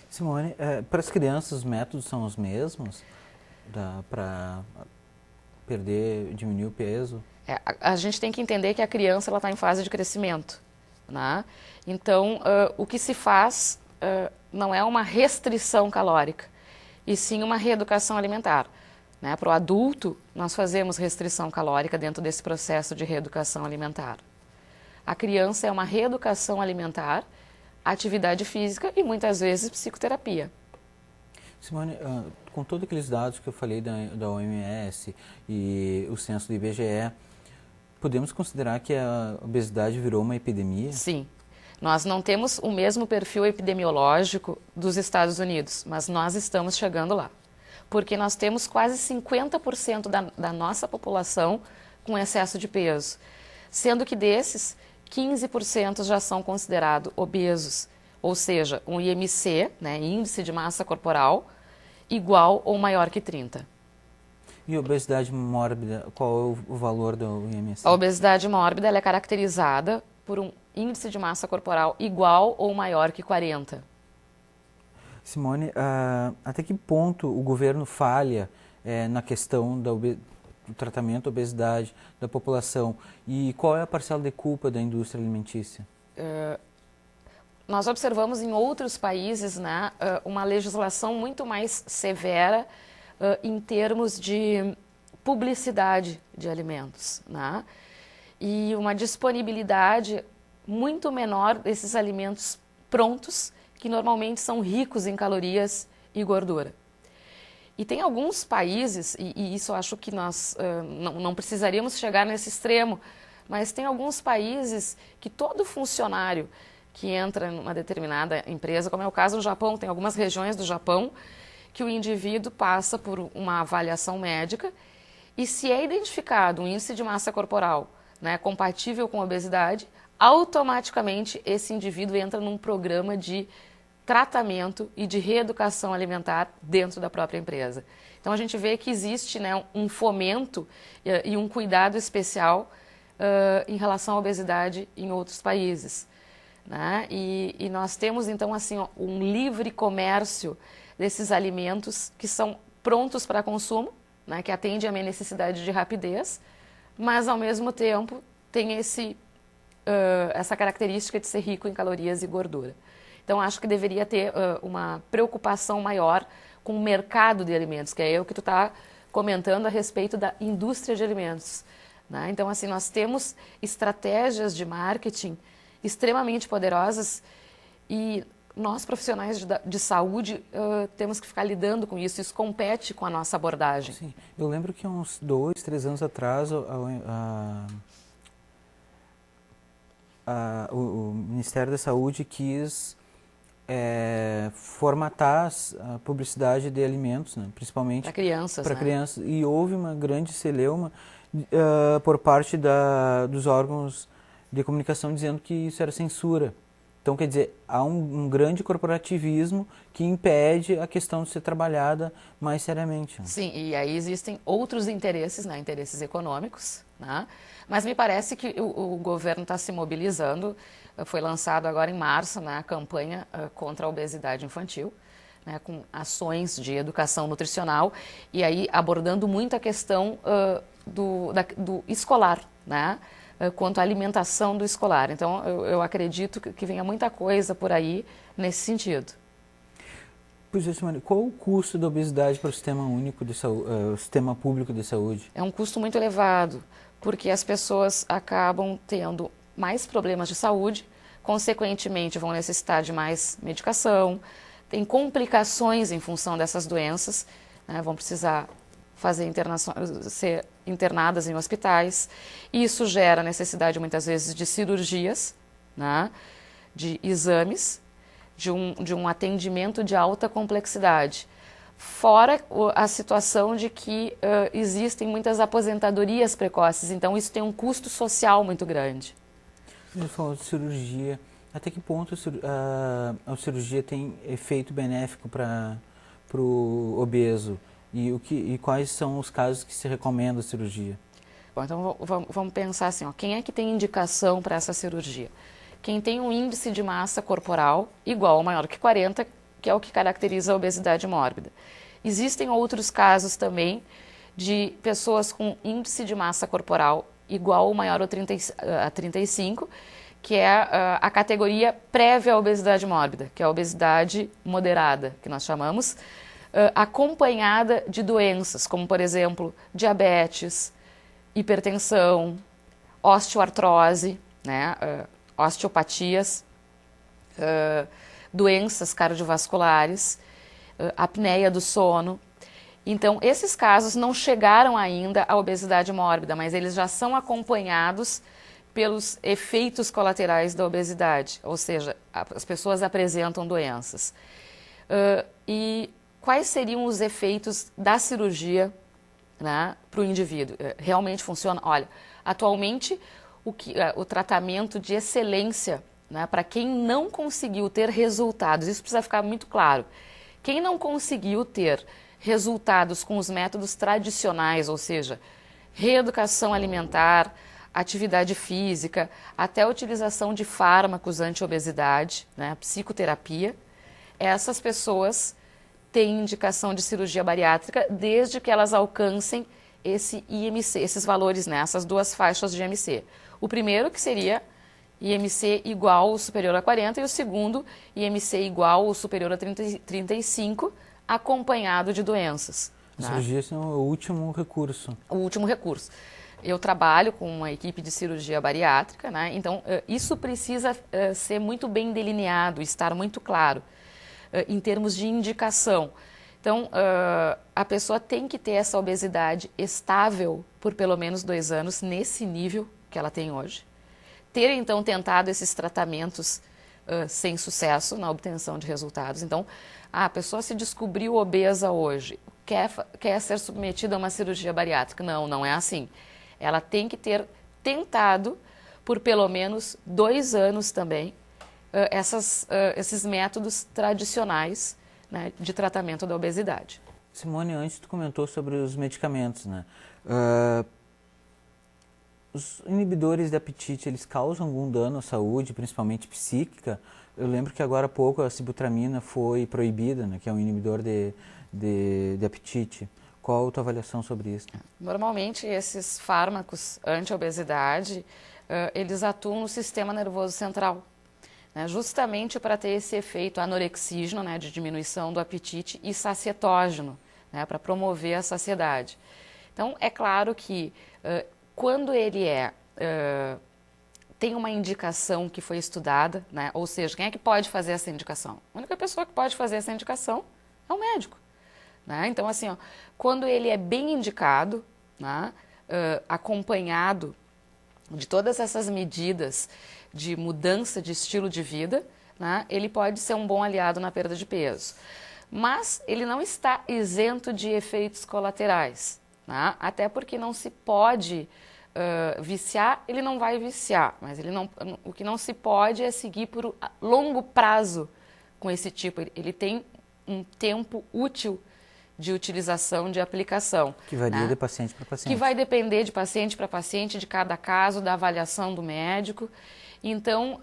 Simone, para as crianças os métodos são os mesmos para perder, diminuir o peso? A gente tem que entender que a criança está em fase de crescimento, né? Então, o que se faz não é uma restrição calórica, e sim uma reeducação alimentar. Né? Para o adulto, nós fazemos restrição calórica dentro desse processo de reeducação alimentar. A criança é uma reeducação alimentar, atividade física e muitas vezes psicoterapia. Simone, com todos aqueles dados que eu falei da OMS e o censo do IBGE, podemos considerar que a obesidade virou uma epidemia? Sim, nós não temos o mesmo perfil epidemiológico dos Estados Unidos, mas nós estamos chegando lá. Porque nós temos quase 50% da nossa população com excesso de peso, sendo que desses, 15% já são considerados obesos, ou seja, um IMC, né, índice de massa corporal, igual ou maior que 30. E obesidade mórbida, qual é o valor do IMC? A obesidade mórbida ela é caracterizada por um índice de massa corporal igual ou maior que 40. Simone, até que ponto o governo falha na questão do tratamento da obesidade da população e qual é a parcela de culpa da indústria alimentícia? Nós observamos em outros países, né, uma legislação muito mais severa em termos de publicidade de alimentos, né, e uma disponibilidade muito menor desses alimentos prontos, que normalmente são ricos em calorias e gordura. E tem alguns países, e isso eu acho que nós não precisaríamos chegar nesse extremo, mas tem alguns países que todo funcionário que entra numa determinada empresa, como é o caso do Japão, tem algumas regiões do Japão que o indivíduo passa por uma avaliação médica e se é identificado um índice de massa corporal, né, compatível com obesidade, automaticamente esse indivíduo entra num programa de tratamento e de reeducação alimentar dentro da própria empresa. Então a gente vê que existe, né, um fomento e um cuidado especial em relação à obesidade em outros países. Né? E nós temos então assim um livre comércio desses alimentos que são prontos para consumo, né, que atende à minha necessidade de rapidez, mas ao mesmo tempo tem essa característica de ser rico em calorias e gordura. Então, acho que deveria ter uma preocupação maior com o mercado de alimentos, que é o que tu está comentando a respeito da indústria de alimentos. Né? Então, assim, nós temos estratégias de marketing extremamente poderosas e nós, profissionais de saúde, temos que ficar lidando com isso. Isso compete com a nossa abordagem. Sim, eu lembro que uns 2, 3 anos atrás o Ministério da Saúde quis formatar a publicidade de alimentos, né, principalmente para crianças. Para né? crianças. E houve uma grande celeuma por parte dos órgãos de comunicação dizendo que isso era censura. Então, quer dizer, há um grande corporativismo que impede a questão de ser trabalhada mais seriamente. Né? Sim, e aí existem outros interesses, né, interesses econômicos, né? Mas me parece que o governo está se mobilizando. Foi lançado agora em março, né, a campanha contra a obesidade infantil, né, com ações de educação nutricional e aí abordando muito a questão do escolar, né, quanto à alimentação do escolar. Então, eu acredito que venha muita coisa por aí nesse sentido. Pois é, Simone, qual o custo da obesidade para o sistema único de saúde, o sistema público de saúde? É um custo muito elevado, porque as pessoas acabam tendo mais problemas de saúde, consequentemente vão necessitar de mais medicação, tem complicações em função dessas doenças, né, vão precisar ser internadas em hospitais. Isso gera necessidade muitas vezes de cirurgias, né, de exames, de um atendimento de alta complexidade. Fora a situação de que existem muitas aposentadorias precoces, então isso tem um custo social muito grande. Você falou de cirurgia. Até que ponto a cirurgia tem efeito benéfico para o obeso? E quais são os casos que se recomenda a cirurgia? Bom, então vamos pensar assim, ó, quem é que tem indicação para essa cirurgia? Quem tem um índice de massa corporal igual ou maior que 40, que é o que caracteriza a obesidade mórbida. Existem outros casos também de pessoas com índice de massa corporal igual ou maior a 35, que é a categoria prévia à obesidade mórbida, que é a obesidade moderada, que nós chamamos, acompanhada de doenças, como, por exemplo, diabetes, hipertensão, osteoartrose, né, osteopatias, doenças cardiovasculares, apneia do sono. Então, esses casos não chegaram ainda à obesidade mórbida, mas eles já são acompanhados pelos efeitos colaterais da obesidade, ou seja, as pessoas apresentam doenças. E quais seriam os efeitos da cirurgia, né, para o indivíduo? Realmente funciona? Olha, atualmente o tratamento de excelência, né, para quem não conseguiu ter resultados, isso precisa ficar muito claro, quem não conseguiu ter resultados com os métodos tradicionais, ou seja, reeducação alimentar, atividade física, até a utilização de fármacos anti-obesidade, né, psicoterapia, essas pessoas têm indicação de cirurgia bariátrica desde que elas alcancem esse IMC, esses valores, né, essas duas faixas de IMC. O primeiro que seria IMC igual ou superior a 40 e o segundo IMC igual ou superior a 35, acompanhado de doenças. A cirurgia é o último recurso. O último recurso. Eu trabalho com uma equipe de cirurgia bariátrica, né? Então isso precisa ser muito bem delineado, estar muito claro em termos de indicação. Então a pessoa tem que ter essa obesidade estável por pelo menos 2 anos nesse nível que ela tem hoje. Ter então tentado esses tratamentos sem sucesso na obtenção de resultados. Então a pessoa se descobriu obesa hoje, quer ser submetida a uma cirurgia bariátrica. Não, não é assim. Ela tem que ter tentado por pelo menos 2 anos também esses métodos tradicionais, né, de tratamento da obesidade. Simone, antes tu comentou sobre os medicamentos, né? Os inibidores de apetite, eles causam algum dano à saúde, principalmente psíquica? Eu lembro que agora há pouco a sibutramina foi proibida, né, que é um inibidor de apetite. Qual a tua avaliação sobre isso? Normalmente esses fármacos anti-obesidade, eles atuam no sistema nervoso central, né, justamente para ter esse efeito anorexígeno, né, de diminuição do apetite, e sacietógeno, né, para promover a saciedade. Então é claro que quando ele tem uma indicação que foi estudada, né, ou seja, quem é que pode fazer essa indicação? A única pessoa que pode fazer essa indicação é o médico. Né? Então, assim, ó, quando ele é bem indicado, né, acompanhado de todas essas medidas de mudança de estilo de vida, né, ele pode ser um bom aliado na perda de peso. Mas ele não está isento de efeitos colaterais, né? Até porque não se pode viciar, ele não vai viciar, mas o que não se pode é seguir por longo prazo com esse tipo. Ele tem um tempo útil de utilização, de aplicação. Que varia, né, de paciente para paciente. Que vai depender de paciente para paciente, de cada caso, da avaliação do médico. Então,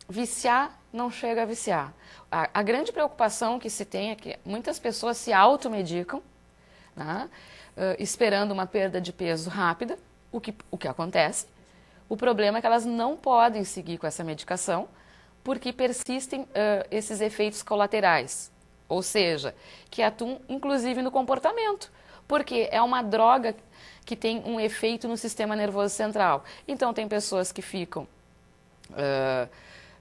viciar não chega a viciar. A grande preocupação que se tem é que muitas pessoas se automedicam, né, esperando uma perda de peso rápida, o que acontece. O problema é que elas não podem seguir com essa medicação porque persistem esses efeitos colaterais. Ou seja, que atuam inclusive no comportamento, porque é uma droga que tem um efeito no sistema nervoso central. Então, tem pessoas que ficam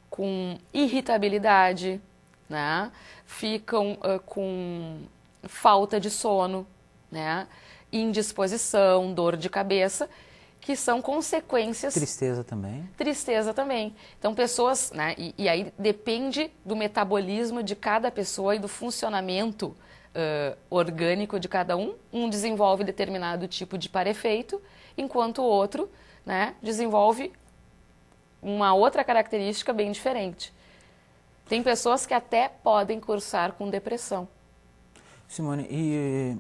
com irritabilidade, né? Ficam com falta de sono, né? Indisposição, dor de cabeça, que são consequências... Tristeza também. Tristeza também. Então, pessoas, né, e aí depende do metabolismo de cada pessoa e do funcionamento orgânico de cada um. Um desenvolve determinado tipo de parefeito, enquanto o outro, né, desenvolve uma outra característica bem diferente. Tem pessoas que até podem cursar com depressão. Simone, e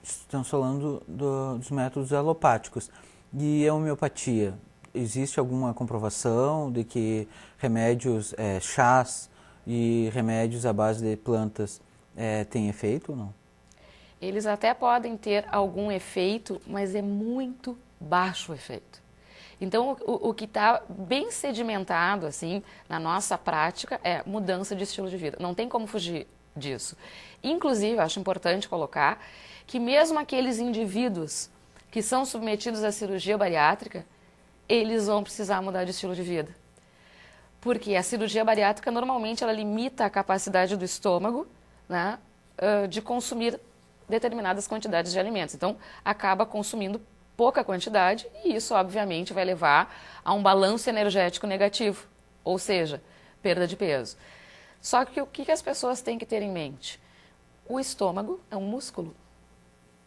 estamos falando dos métodos alopáticos. E a homeopatia? Existe alguma comprovação de que remédios, chás, e remédios à base de plantas têm efeito ou não? Eles até podem ter algum efeito, mas é muito baixo o efeito. Então, o que está bem sedimentado, assim, na nossa prática é mudança de estilo de vida. Não tem como fugir disso. Inclusive, acho importante colocar que mesmo aqueles indivíduos que são submetidos à cirurgia bariátrica, eles vão precisar mudar de estilo de vida. Porque a cirurgia bariátrica, normalmente, ela limita a capacidade do estômago, né, de consumir determinadas quantidades de alimentos. Então, acaba consumindo pouca quantidade e isso, obviamente, vai levar a um balanço energético negativo, ou seja, perda de peso. Só que o que as pessoas têm que ter em mente? O estômago é um músculo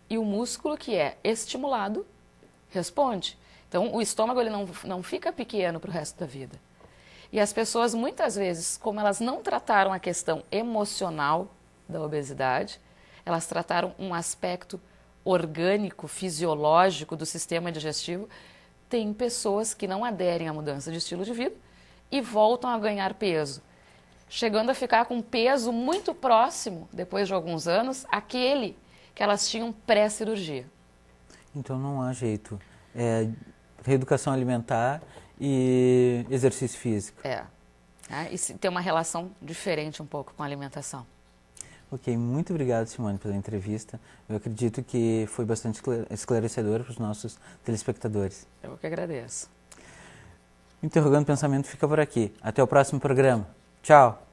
e o músculo que é estimulado responde. Então, o estômago ele não fica pequeno para o resto da vida. E as pessoas, muitas vezes, como elas não trataram a questão emocional da obesidade, elas trataram um aspecto orgânico, fisiológico do sistema digestivo. Tem pessoas que não aderem à mudança de estilo de vida e voltam a ganhar peso, chegando a ficar com peso muito próximo, depois de alguns anos, àquele que elas tinham pré-cirurgia. Então não há jeito. Reeducação alimentar e exercício físico. E tem uma relação diferente um pouco com a alimentação. Ok, muito obrigado, Simone, pela entrevista. Eu acredito que foi bastante esclarecedor para os nossos telespectadores. Eu que agradeço. Interrogando Pensamento fica por aqui. Até o próximo programa. Tchau!